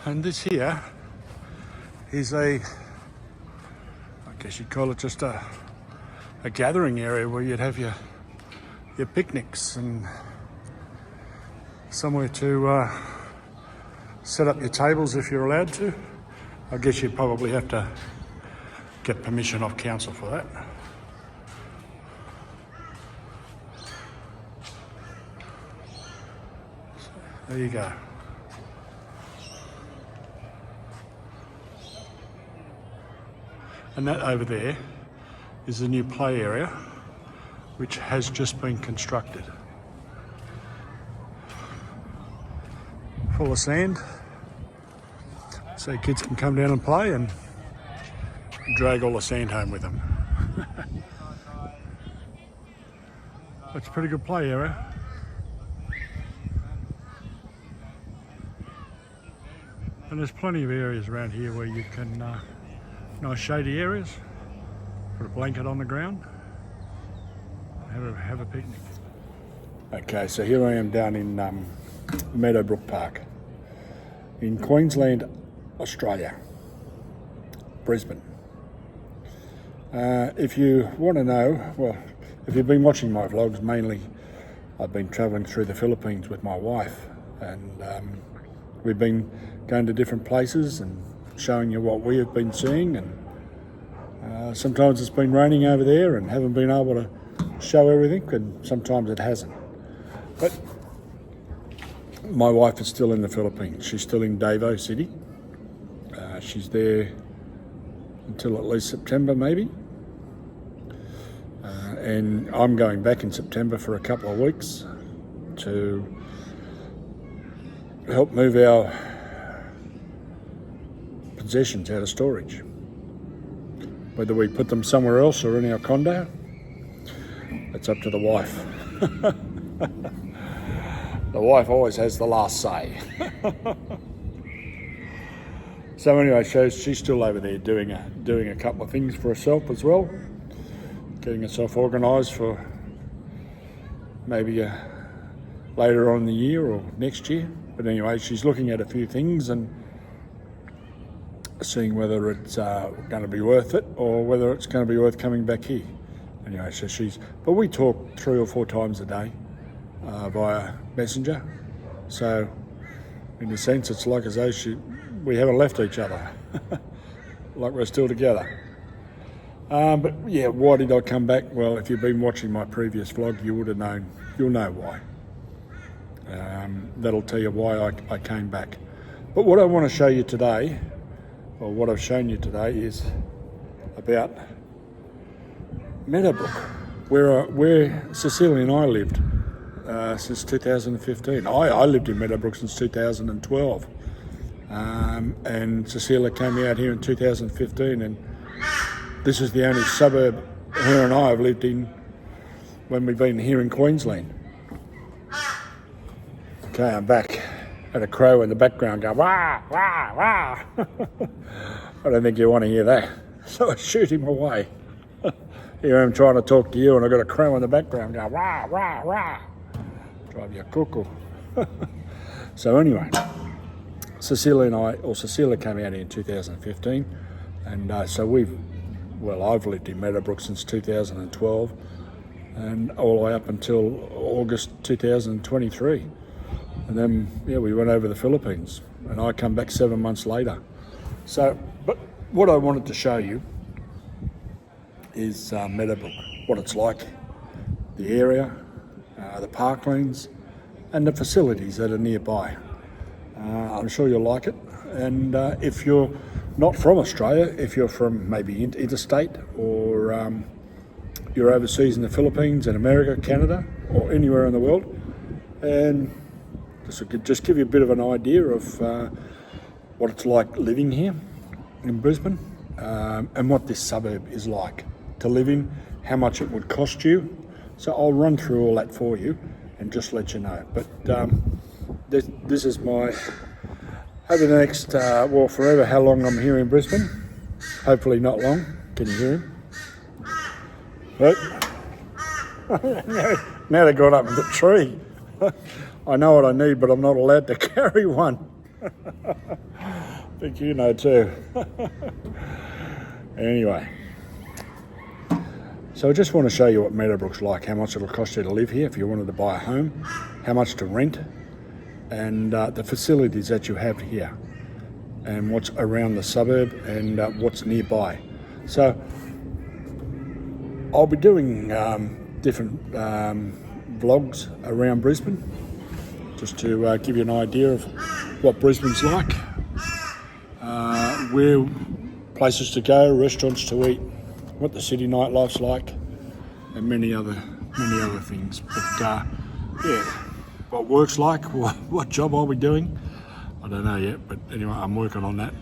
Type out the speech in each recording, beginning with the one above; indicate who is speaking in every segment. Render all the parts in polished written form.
Speaker 1: And this here is I guess you'd call it just a gathering area where you'd have your picnics and somewhere to set up your tables if you're allowed to. I guess you'd probably have to get permission off council for that. So, there you go. And that over there is the new play area, which has just been constructed. Full of sand, so kids can come down and play and drag all the sand home with them. That's a pretty good play area. And there's plenty of areas around here where you can, nice shady areas, put a blanket on the ground, have a picnic. Okay, so here I am down in Meadowbrook Park in Queensland, Australia, Brisbane. If you want to know, well, if you've been watching my vlogs, mainly I've been travelling through the Philippines with my wife, and we've been going to different places and showing you what we have been seeing, and sometimes it's been raining over there and haven't been able to show everything, and sometimes it hasn't. But my wife is still in the Philippines. She's still in Davao City. She's there until at least September maybe. And I'm going back in September for a couple of weeks to help move our possessions out of storage. Whether we put them somewhere else or in our condo, it's up to the wife. The wife always has the last say. So anyway, she's still over there doing a couple of things for herself as well, getting herself organised for maybe later on in the year or next year. But anyway, she's looking at a few things and seeing whether it's going to be worth it or whether it's going to be worth coming back here. Anyway, so but we talk 3 or 4 times a day via messenger. So in a sense, it's like as though we haven't left each other, like we're still together. But yeah, why did I come back? Well, if you've been watching my previous vlog, you would have known, you'll know why. That'll tell you why I came back. But what I want to show you today, or what I've shown you today, is about Meadowbrook, where Cecilia and I lived since 2015. I lived in Meadowbrook since 2012. And Cecilia came out here in 2015, and this is the only suburb her and I have lived in when we've been here in Queensland. Okay, I'm back at a crow in the background going, wah, wah, wah. I don't think you want to hear that. So I shoot him away. Here I'm trying to talk to you and I've got a crow in the background going, wah, wah, wah. Drive you cuckoo. So anyway, Cecilia came out here in 2015, and so I've lived in Meadowbrook since 2012, and all the way up until August 2023. And then, we went over the Philippines, and I come back 7 months later. So, but what I wanted to show you is Meadowbrook, what it's like, the area, the parklands, and the facilities that are nearby. I'm sure you'll like it. And if you're not from Australia, if you're from maybe interstate, or you're overseas in the Philippines, in America, Canada, or anywhere in the world, and this will just give you a bit of an idea of what it's like living here in Brisbane, and what this suburb is like to live in, how much it would cost you. So I'll run through all that for you and just let you know. But this is my, over the next, forever, how long I'm here in Brisbane. Hopefully not long. Can you hear him? But now they got up in the tree. I know what I need, but I'm not allowed to carry one. think you know too. Anyway, so I just want to show you what Meadowbrook's like, how much it'll cost you to live here if you wanted to buy a home, how much to rent, and the facilities that you have here, and what's around the suburb and what's nearby. So I'll be doing different vlogs around Brisbane, just to give you an idea of what Brisbane's like, where places to go, restaurants to eat, what the city nightlife's like, and many other things. But yeah, what work's like, what job I'll be doing, I don't know yet. But anyway, I'm working on that,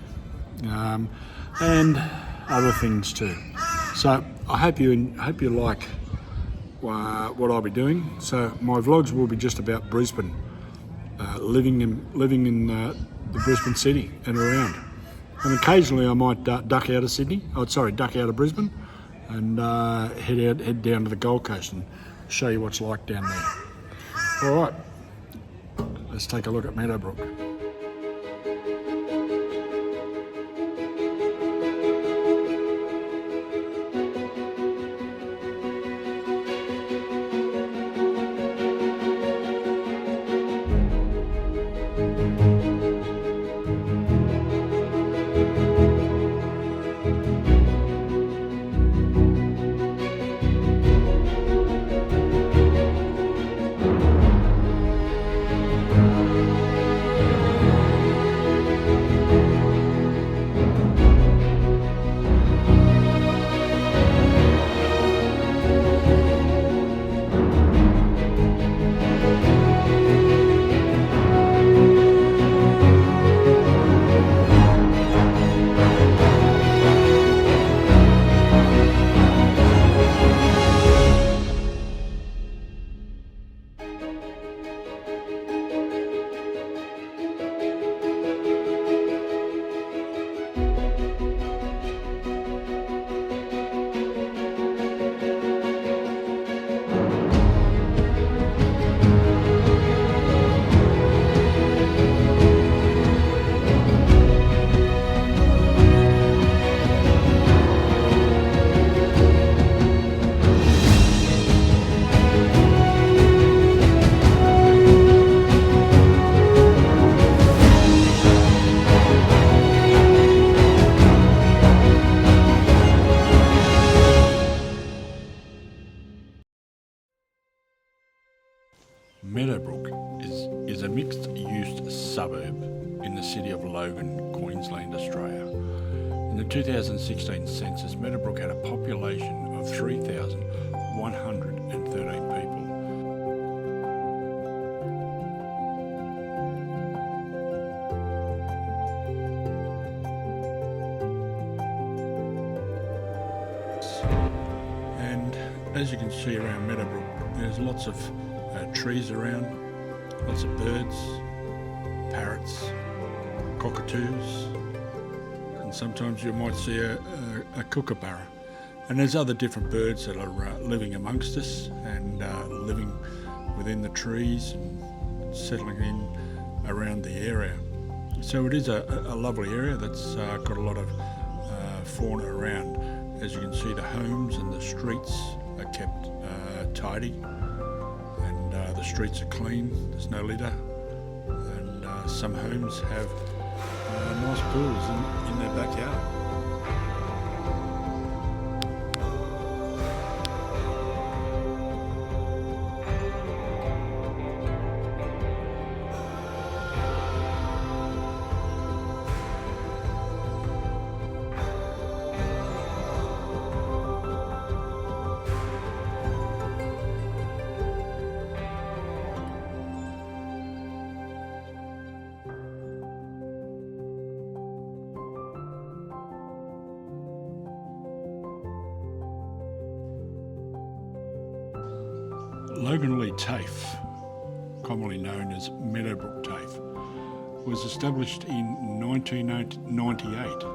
Speaker 1: and other things too. So I hope you like what I'll be doing. So my vlogs will be just about Brisbane, living in the Brisbane city and around. And occasionally I might duck out of Sydney. Duck out of Brisbane, and head down to the Gold Coast and show you what's like down there. All right, let's take a look at Meadowbrook. Meadowbrook is a mixed-use suburb in the city of Logan, Queensland, Australia. In the 2016 census, Meadowbrook had a population of 3,113 people. And as you can see around Meadowbrook, there's lots of trees around, lots of birds, parrots, cockatoos, and sometimes you might see a kookaburra. And there's other different birds that are living amongst us and living within the trees and settling in around the area. So it is a lovely area that's got a lot of fauna around. As you can see, the homes and the streets are kept tidy. The streets are clean, there's no litter, and some homes have nice pools in their backyard. Loganlea TAFE, commonly known as Meadowbrook TAFE, was established in 1998.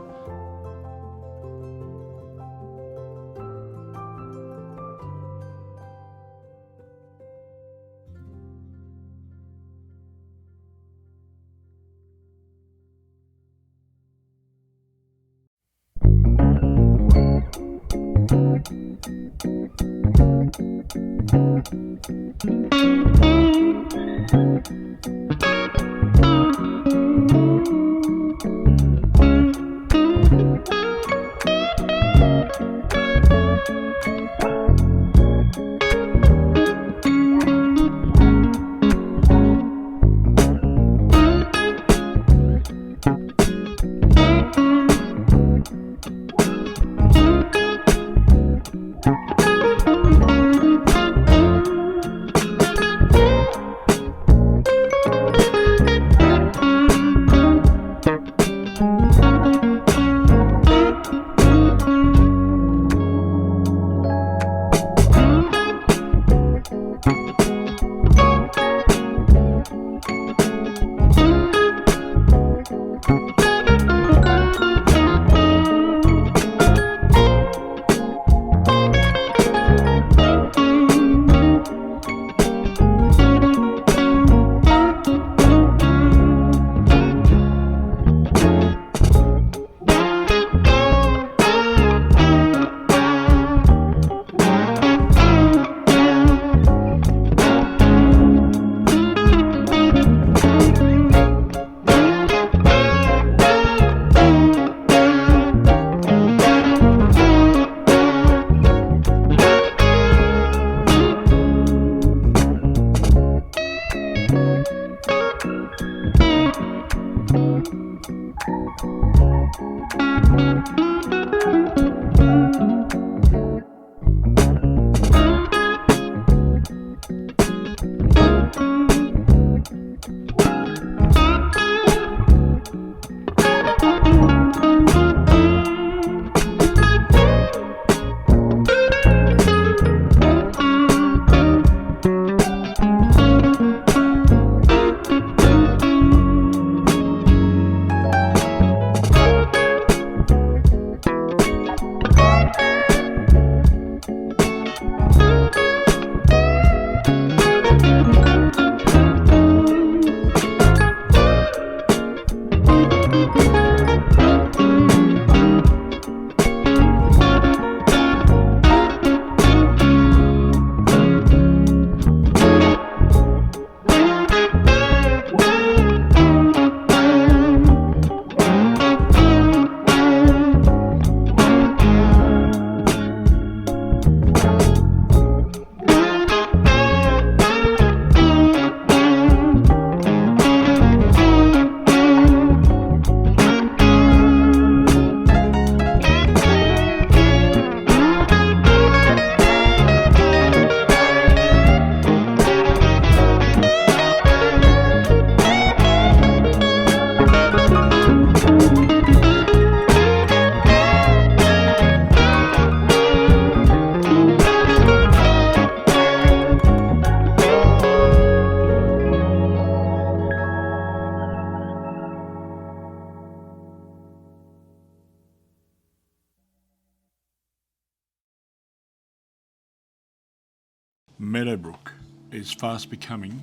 Speaker 1: Meadowbrook is fast becoming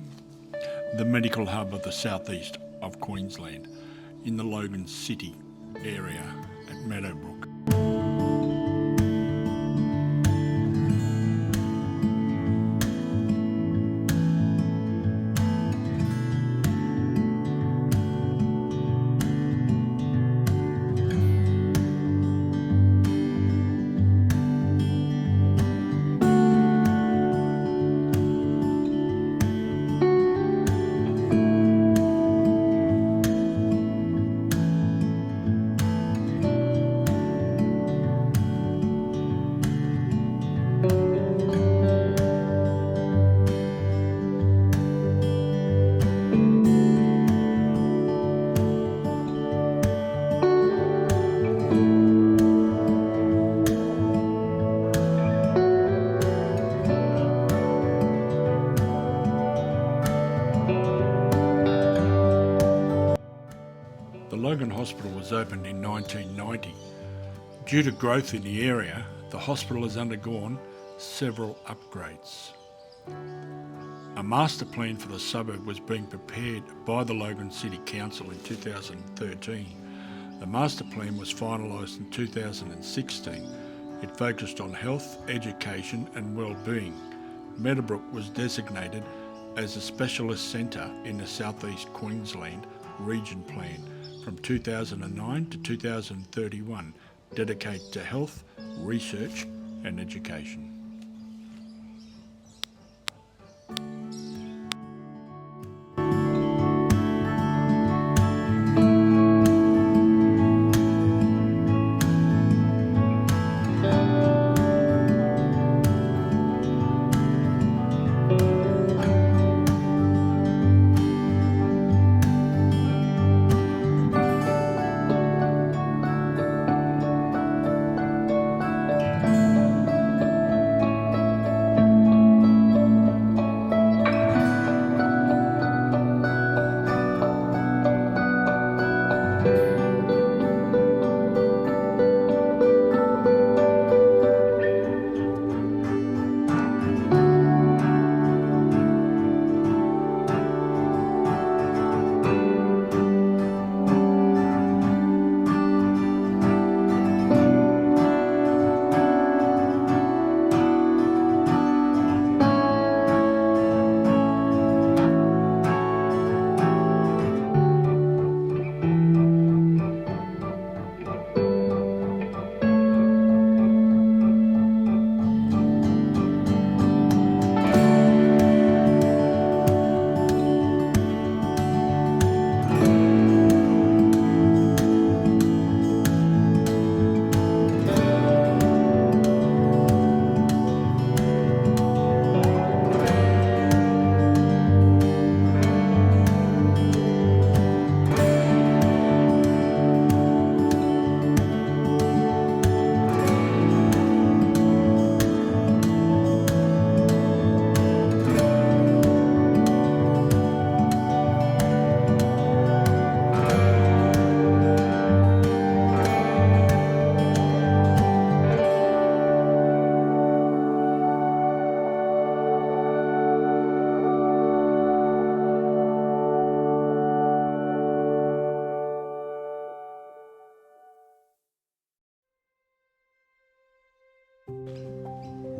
Speaker 1: the medical hub of the southeast of Queensland in the Logan City area at Meadowbrook. The Logan Hospital was opened in 1990. Due to growth in the area, the hospital has undergone several upgrades. A master plan for the suburb was being prepared by the Logan City Council in 2013. The master plan was finalised in 2016 It focused on health, education and well-being. Meadowbrook was designated as a specialist centre in the Southeast Queensland Region Plan from 2009 to 2031, dedicated to health, research and education.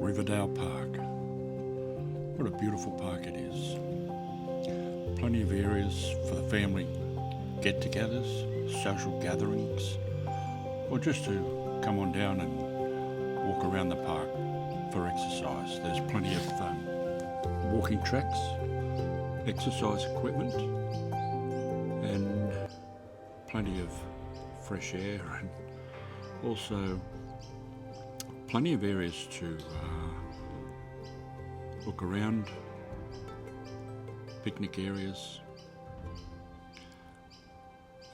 Speaker 1: Riverdale Park. What a beautiful park it is. Plenty of areas for the family get-togethers, social gatherings, or just to come on down and walk around the park for exercise. There's plenty of walking tracks, exercise equipment, and plenty of fresh air, and also plenty of areas to look around, picnic areas,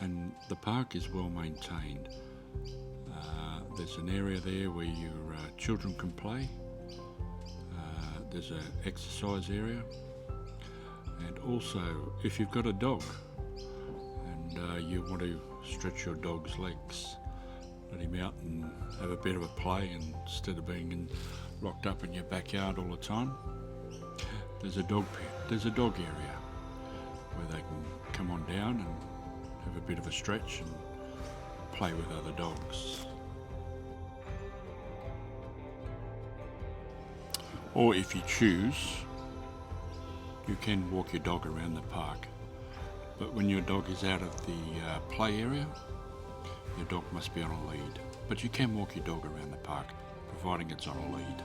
Speaker 1: and the park is well maintained. There's an area there where your children can play. There's an exercise area, and also if you've got a dog and you want to stretch your dog's legs, let him out and have a bit of a play instead of being locked up in your backyard all the time. There's a dog area where they can come on down and have a bit of a stretch and play with other dogs. Or if you choose, you can walk your dog around the park. But when your dog is out of the play area, your dog must be on a lead. But you can walk your dog around the park, providing it's on a lead.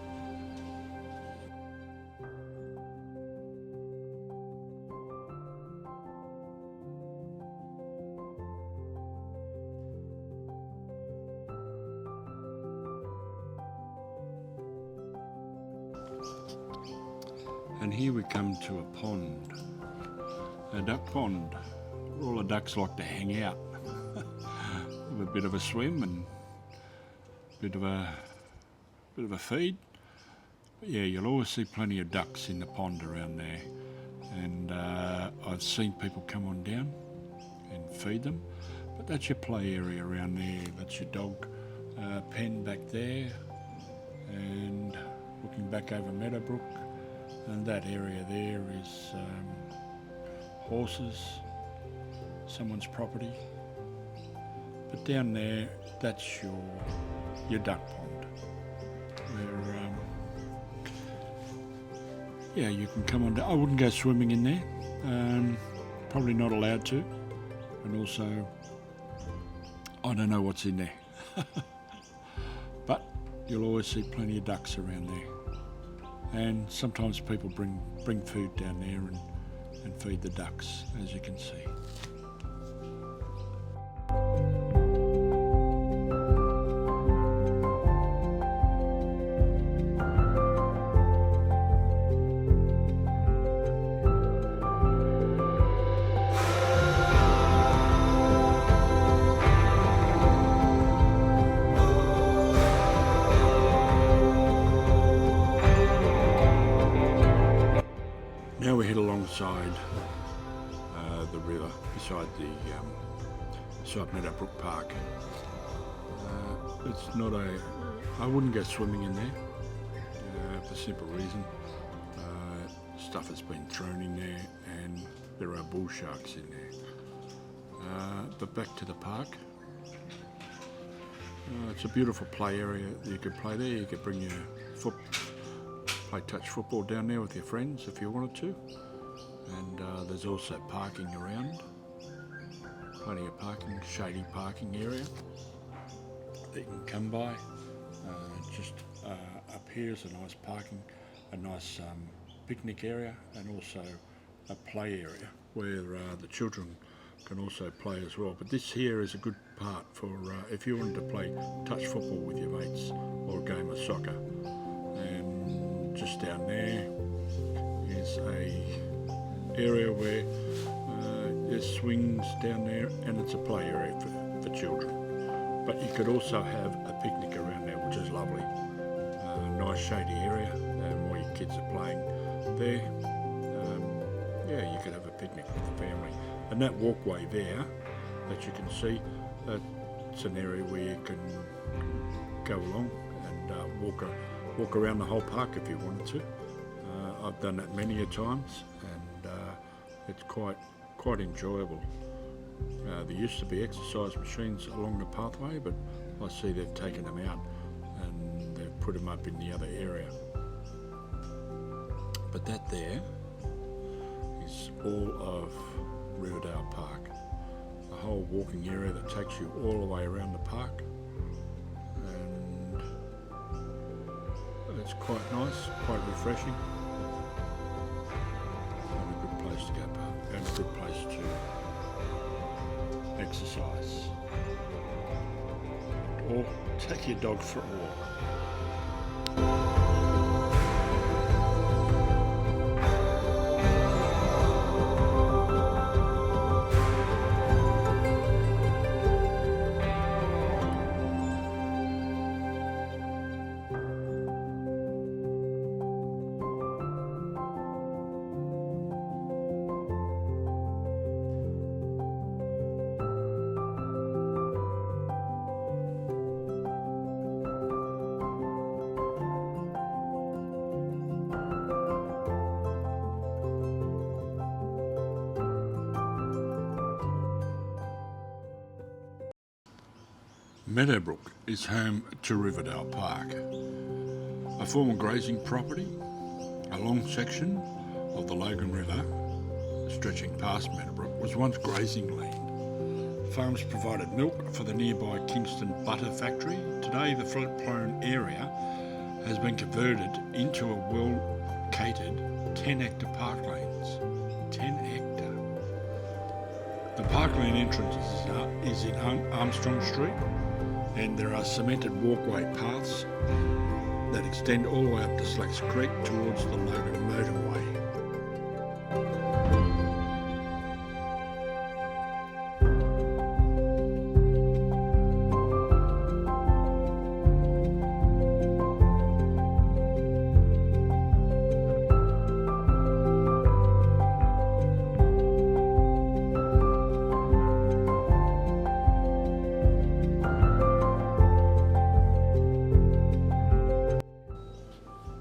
Speaker 1: And here we come to a pond, a duck pond, where all the ducks like to hang out, have a bit of a swim and a bit of a feed. But yeah, you'll always see plenty of ducks in the pond around there, and I've seen people come on down and feed them. But that's your play area around there. That's your dog pen back there, and looking back over Meadowbrook. And that area there is horses, someone's property. But down there, that's your duck pond. yeah, you can come on down. I wouldn't go swimming in there, probably not allowed to, and also I don't know what's in there. But you'll always see plenty of ducks around there, and sometimes people bring food down there and feed the ducks, as you can see. Now we head alongside the river, beside Meadowbrook Park. It's not I wouldn't go swimming in there for the simple reason stuff has been thrown in there and there are bull sharks in there. But back to the park. It's a beautiful play area. You could play there. You could bring your play touch football down there with your friends if you wanted to, and there's also parking around, plenty of parking, shady parking area that you can come by. Just up here is a nice picnic area, and also a play area where the children can also play as well. But this here is a good part for if you wanted to play touch football with your mates or a game of soccer. Just down there is a area where there's swings down there, and it's a play area for children. But you could also have a picnic around there, which is lovely. Nice shady area, and while your kids are playing there, yeah, you could have a picnic with the family. And that walkway there that you can see, it's an area where you can go along and walk around the whole park if you wanted to. I've done that many a times, and it's quite enjoyable. There used to be exercise machines along the pathway, but I see they've taken them out and they've put them up in the other area. But that there is all of Riverdale Park, a whole walking area that takes you all the way around the park. It's quite nice, quite refreshing, and a good place to go park, and a good place to exercise, or take your dog for a walk. Meadowbrook is home to Riverdale Park, a former grazing property. A long section of the Logan River, stretching past Meadowbrook, was once grazing land. Farms provided milk for the nearby Kingston Butter Factory. Today the floodplain area has been converted into a well-catered 10-hectare parklands. 10 hectare. The parkland entrance is in Armstrong Street, and there are cemented walkway paths that extend all the way up to Slacks Creek towards the Logan motorway.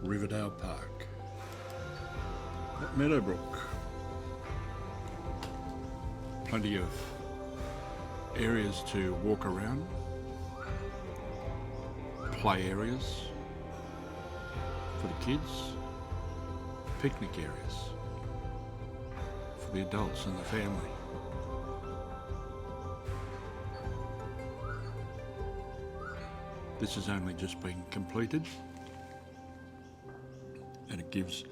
Speaker 1: Riverdale Park. At Meadowbrook, plenty of areas to walk around, play areas for the kids, picnic areas for the adults and the family. This has only just been completed, and it gives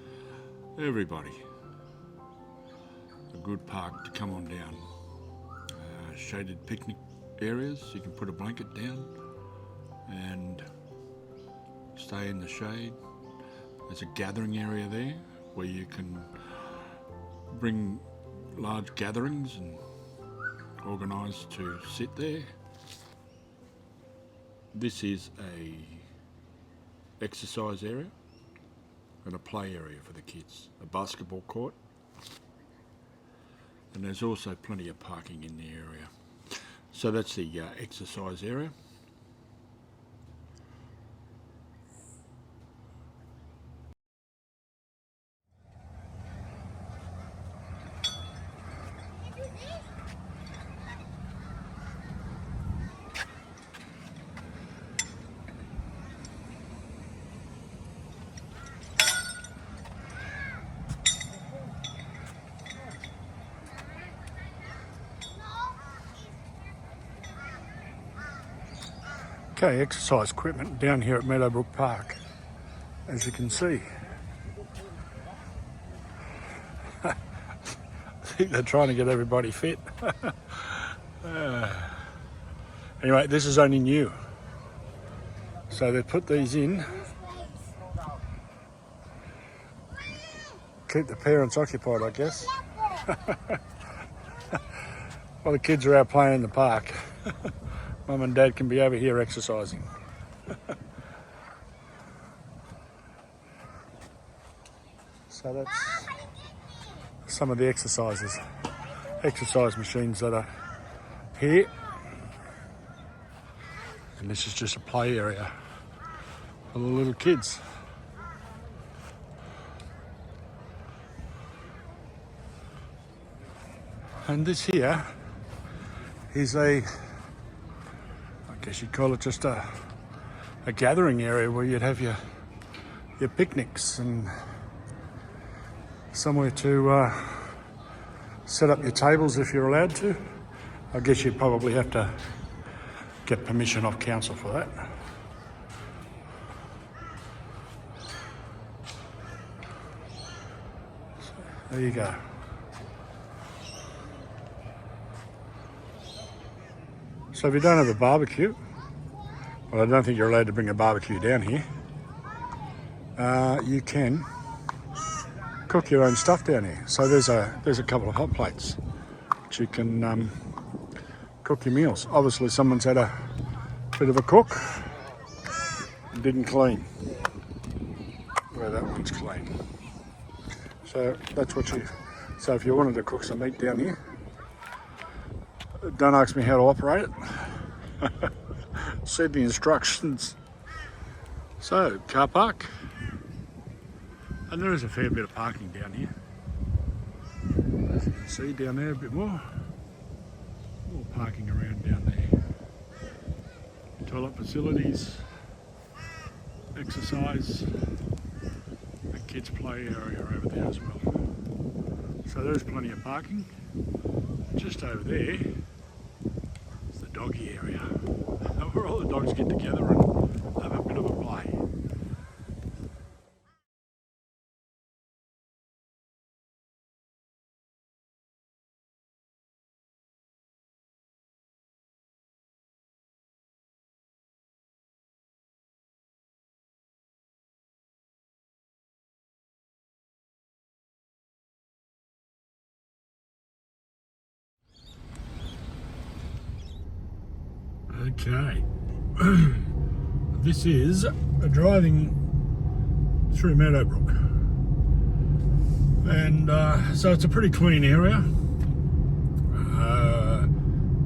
Speaker 1: everybody a good park to come on down. Shaded picnic areas, you can put a blanket down and stay in the shade. There's a gathering area there where you can bring large gatherings and organise to sit there. This is a exercise area and a play area for the kids, a basketball court, and there's also plenty of parking in the area. So that's the exercise area. Okay, exercise equipment down here at Meadowbrook Park, as you can see. I think they're trying to get everybody fit. Anyway, this is only new. So they put these in. Keep the parents occupied, I guess. While the kids are out playing in the park. Mum and Dad can be over here exercising. So that's some of the exercise machines that are here. And this is just a play area for the little kids. And this here is I guess you'd call it just a gathering area where you'd have your picnics and somewhere to set up your tables if you're allowed to. I guess you'd probably have to get permission off council for that. So, there you go. So if you don't have a barbecue, well, I don't think you're allowed to bring a barbecue down here, you can cook your own stuff down here. So there's a couple of hot plates which you can cook your meals. Obviously someone's had a bit of a cook and didn't clean where that one's clean. So that's what so if you wanted to cook some meat down here, don't ask me how to operate it. See the instructions. So, car park. And there is a fair bit of parking down here. As you can see down there a bit more. More parking around down there. Toilet facilities, exercise, and kids play area over there as well. So there's plenty of parking. Just over there is the doggy area, where all the dogs get together and have a bit of a play. Okay, this is driving through Meadowbrook, and so it's a pretty clean area.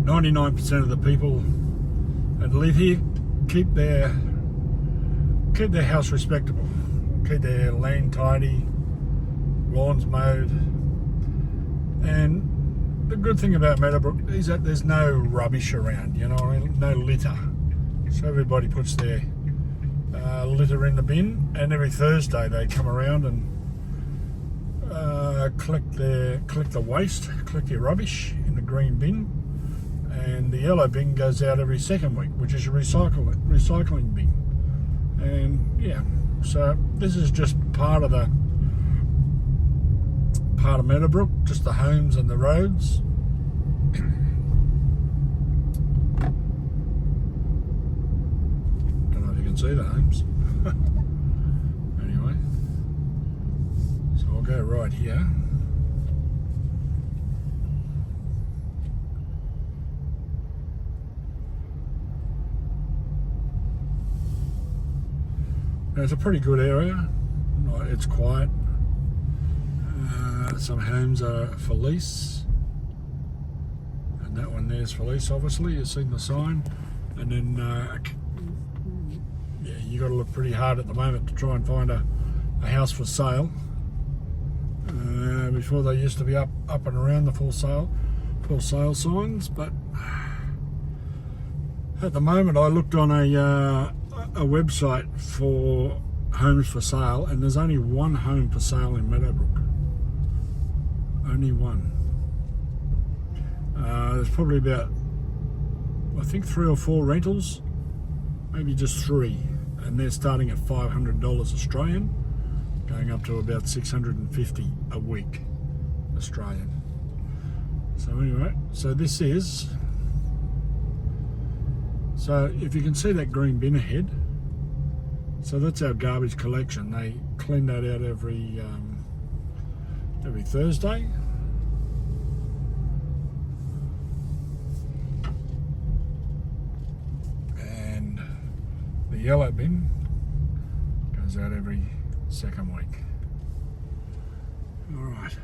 Speaker 1: 99% of the people that live here keep their house respectable, keep their land tidy, lawns mowed, and the good thing about Meadowbrook is that there's no rubbish around, you know, no litter. So everybody puts their litter in the bin, and every Thursday they come around and collect the waste, collect your rubbish in the green bin, and the yellow bin goes out every second week, which is a recycling bin. And yeah, so this is just part of Meadowbrook, just the homes and the roads. Don't know if you can see the homes. Anyway, so I'll go right here. Now, it's a pretty good area. It's quiet. Some homes are for lease, and that one there's for lease, obviously. You've seen the sign. And then yeah, you got to look pretty hard at the moment to try and find a house for sale. Before they used to be up and around the for sale signs, but at the moment I looked on a website for homes for sale, and there's only one home for sale in Meadowbrook. Only one. There's probably about, I think, 3 or 4 rentals, maybe just 3, and they're starting at $500 Australian, going up to about $650 a week Australian. So anyway, so this is, so if you can see that green bin ahead, so that's our garbage collection. They clean that out every Thursday. And the yellow bin goes out every second week. All right.